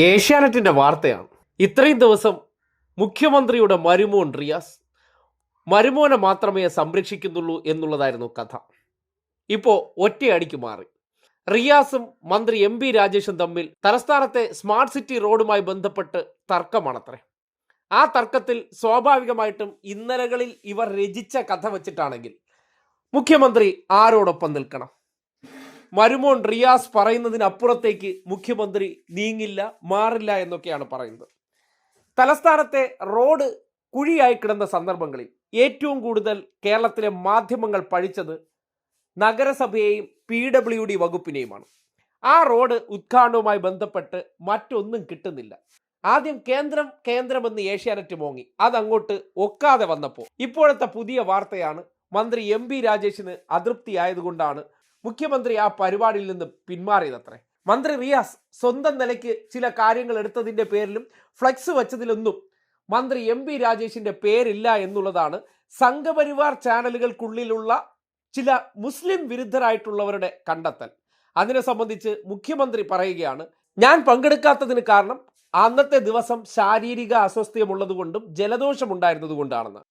ഏഷ്യാനെറ്റിന്റെ വാർത്തയാണ്. ഇത്രയും ദിവസം മുഖ്യമന്ത്രിയുടെ മരുമോൻ റിയാസ് മരുമോനെ മാത്രമേ സംരക്ഷിക്കുന്നുള്ളൂ എന്നുള്ളതായിരുന്നു കഥ. ഇപ്പോൾ ഒറ്റയടിക്ക് മാറി. റിയാസും മന്ത്രി എം.പി. രാജേഷും തമ്മിൽ തലസ്ഥാനത്തെ സ്മാർട്ട് സിറ്റി റോഡുമായി ബന്ധപ്പെട്ട് തർക്കമാണത്രേ. ആ തർക്കത്തിൽ സ്വാഭാവികമായിട്ടും ഇന്നലകളിൽ ഇവർ രചിച്ച കഥ വെച്ചിട്ടാണെങ്കിൽ മുഖ്യമന്ത്രി ആരോടൊപ്പം നിൽക്കണം? മരുമോൻ റിയാസ് പറയുന്നതിനപ്പുറത്തേക്ക് മുഖ്യമന്ത്രി നീങ്ങില്ല, മാറില്ല എന്നൊക്കെയാണ് പറയുന്നത്. തലസ്ഥാനത്തെ റോഡ് കുഴിയായി കിടന്ന സന്ദർഭങ്ങളിൽ ഏറ്റവും കൂടുതൽ കേരളത്തിലെ മാധ്യമങ്ങൾ പഴിച്ചത് നഗരസഭയെയും PWD വകുപ്പിനെയുമാണ്. ആ റോഡ് ഉദ്ഘാടനവുമായി ബന്ധപ്പെട്ട് മറ്റൊന്നും കിട്ടുന്നില്ല. ആദ്യം കേന്ദ്രമെന്ന് ഏഷ്യാനെറ്റ് മോങ്ങി, അതങ്ങോട്ട് ഒക്കാതെ വന്നപ്പോൾ ഇപ്പോഴത്തെ പുതിയ വാർത്തയാണ് മന്ത്രി എം.പി. രാജേഷിന് അതൃപ്തിയായതുകൊണ്ടാണ് മുഖ്യമന്ത്രി ആ പരിപാടിയിൽ നിന്ന് പിന്മാറിയതത്രേ. മന്ത്രി റിയാസ് സ്വന്തം നിലയ്ക്ക് ചില കാര്യങ്ങൾ എടുത്തതിൻ്റെ പേരിലും ഫ്ലെക്സ് വെച്ചതിലൊന്നും മന്ത്രി എം.പി. രാജേഷിന്റെ പേരില്ല എന്നുള്ളതാണ് സംഘപരിവാർ ചാനലുകൾക്കുള്ളിലുള്ള ചില മുസ്ലിം വിരുദ്ധരായിട്ടുള്ളവരുടെ കണ്ടെത്തൽ. അതിനെ സംബന്ധിച്ച് മുഖ്യമന്ത്രി പറയുകയാണ്, ഞാൻ പങ്കെടുക്കാത്തതിന് കാരണം അന്നത്തെ ദിവസം ശാരീരിക അസ്വസ്ഥ്യമുള്ളത് കൊണ്ടും ജലദോഷമുണ്ടായിരുന്നത് കൊണ്ടാണെന്ന്.